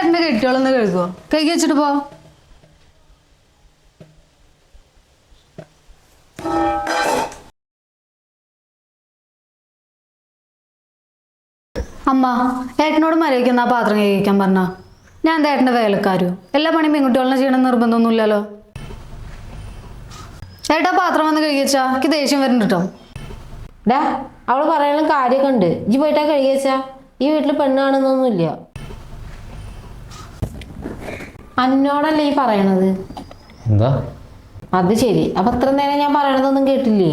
ഏട്ടൻ്റെ കെട്ടിയോളൊന്ന് കഴുകുമോ? കഴുകി വെച്ചിട്ട് പോ. അമ്മ, ഏട്ടനോട് മരവിക്കുന്ന ആ പാത്രം കഴുകിക്കാൻ പറഞ്ഞ. ഞാൻ എന്താ ഏട്ടൻ്റെ വേലക്കാരോ? എല്ലാ പണിയും പെൺകുട്ടികളെ ചെയ്യണം നിർബന്ധമൊന്നുമില്ലല്ലോ. ഏട്ടാ പാത്രം വന്ന് കഴുകി വെച്ചാ എനിക്ക് ദേഷ്യം വരുന്നുണ്ട് കേട്ടോ. ഡാ, അവള് പറയണ കാര്യമൊക്കെ ഉണ്ട്. ഇജ്ജ് പോയിട്ടാ കഴുകി വെച്ചാ? ഈ വീട്ടിൽ പെണ്ണാണെന്നൊന്നുമില്ല. അന്നോടല്ലേ ഈ പറയണത്? എന്താ? അത് ശരി. അപ്പൊ അത്ര നേരം ഞാൻ പറയണതൊന്നും കേട്ടില്ലേ?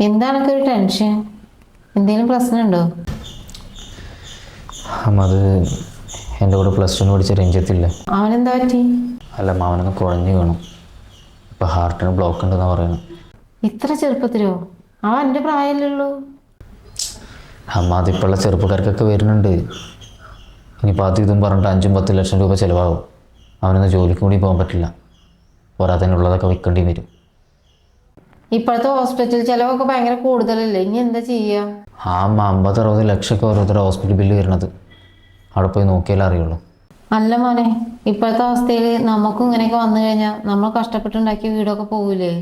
എന്താണ് ഒരു ടെൻഷൻ? എന്തെങ്കിലും പ്രശ്നമുണ്ടോ? അത് എൻ്റെ കൂടെ +2 പഠിച്ച രഞ്ജിത്തില്ല. അവനെന്താ പറ്റി? അല്ല, മാവനൊന്ന് കുഴഞ്ഞു വീണു. ഇപ്പം ഹാർട്ടിന് ബ്ലോക്ക് ഉണ്ടെന്നാണ് പറയുന്നത്. ഇത്ര ചെറുപ്പത്തിലോ? അവൻ എൻ്റെ പ്രായമല്ലുള്ളൂ. അതിപ്പോഴുള്ള ചെറുപ്പക്കാർക്കൊക്കെ വരുന്നുണ്ട്. ഇനിയിപ്പോൾ അത് ഇതും പറഞ്ഞിട്ട് 5-10 ലക്ഷം രൂപ ചിലവാകും. അവനൊന്ന് ജോലിക്ക് കൂടി പോകാൻ പറ്റില്ല. പോരാത്തതിനുള്ളതൊക്കെ വിൽക്കേണ്ടി വരും. ഇപ്പോഴത്തെ ഹോസ്പിറ്റൽ ചിലവൊക്കെ ഭയങ്കര കൂടുതലല്ലേ? ഇനി എന്താ ചെയ്യുക? 50-60 ലക്ഷമൊക്കെ ഓരോരുത്തരുടെ ഹോസ്പിറ്റൽ ബില്ല് വരുന്നത്. അവിടെ പോയി നോക്കിയാലേ അറിയുള്ളൂ. അല്ല മോനെ, ഇപ്പോഴത്തെ അവസ്ഥയിൽ നമുക്കും ഇങ്ങനെയൊക്കെ വന്നു കഴിഞ്ഞാൽ നമ്മൾ കഷ്ടപ്പെട്ടുണ്ടാക്കിയ വീടൊക്കെ പോകൂലേ?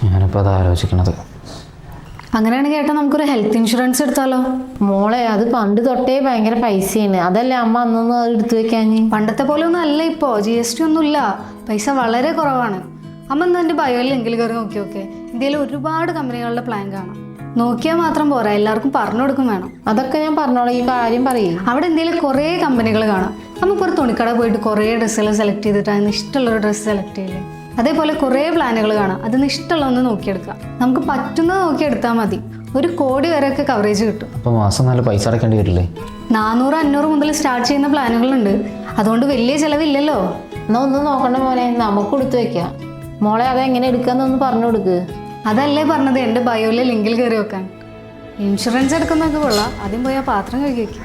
ഞാനിപ്പോൾ അത് ആലോചിക്കണത്. അങ്ങനെയാണെങ്കിൽ ഏട്ടാ നമുക്കൊരു ഹെൽത്ത് ഇൻഷുറൻസ് എടുത്താലോ? മോളെ, അത് പണ്ട് തൊട്ടേ ഭയങ്കര പൈസയാണ്. അതല്ലേ അമ്മ അന്നൊന്നും അത് എടുത്തു വെക്കാഞ്ഞ്? പണ്ടത്തെ പോലെ ഒന്നും അല്ല. ഇപ്പോൾ GST ഒന്നുമില്ല. പൈസ വളരെ കുറവാണ്. അമ്മ എന്താ എൻ്റെ ബയോയിൽ എങ്കിൽ കയറി നോക്കി. ഇന്ത്യയിൽ ഒരുപാട് കമ്പനികളുടെ പ്ലാൻ കാണാം. നോക്കിയാൽ മാത്രം പോരാ, എല്ലാവർക്കും പറഞ്ഞു കൊടുക്കും വേണം. അതൊക്കെ ഞാൻ പറഞ്ഞോളാം, ഈ കാര്യം പറയും. അവിടെ ഇന്ത്യയിൽ കുറേ കമ്പനികൾ കാണാം. നമുക്കൊരു തുണിക്കട പോയിട്ട് കുറേ ഡ്രസ്സുകൾ സെലക്ട് ചെയ്തിട്ട് അതിന് ഇഷ്ടമുള്ളൊരു ഡ്രസ്സ് സെലക്ട് ചെയ്യില്ലേ? അതേപോലെ കുറേ പ്ലാനുകൾ കാണാം. അതിന് ഇഷ്ടമുള്ളതൊന്ന് നോക്കിയെടുക്കാം. നമുക്ക് പറ്റുന്നത് നോക്കിയെടുത്താൽ മതി. 1 കോടി വരെയൊക്കെ കവറേജ് കിട്ടും. അപ്പോൾ മാസം നല്ല പൈസ അടയ്ക്കേണ്ടി വരില്ലേ? 400-500 മുതൽ സ്റ്റാർട്ട് ചെയ്യുന്ന പ്ലാനുകളുണ്ട്. അതുകൊണ്ട് വലിയ ചിലവില്ലല്ലോ. എന്നാ ഒന്നും നോക്കണ്ട മോനെ, നമുക്ക് എടുത്തു വെക്കാം. മോളെ, അതെങ്ങനെ എടുക്കാന്നൊന്ന് പറഞ്ഞു കൊടുക്ക്. അതല്ലേ പറഞ്ഞത് എൻ്റെ ബയോയിലെ ലിങ്കിൽ കയറി വെക്കാൻ. ഇൻഷുറൻസ് എടുക്കുന്നതൊക്കെ കൊള്ളാം. ആദ്യം പോയി ആ പാത്രം കഴുകി വയ്ക്കും.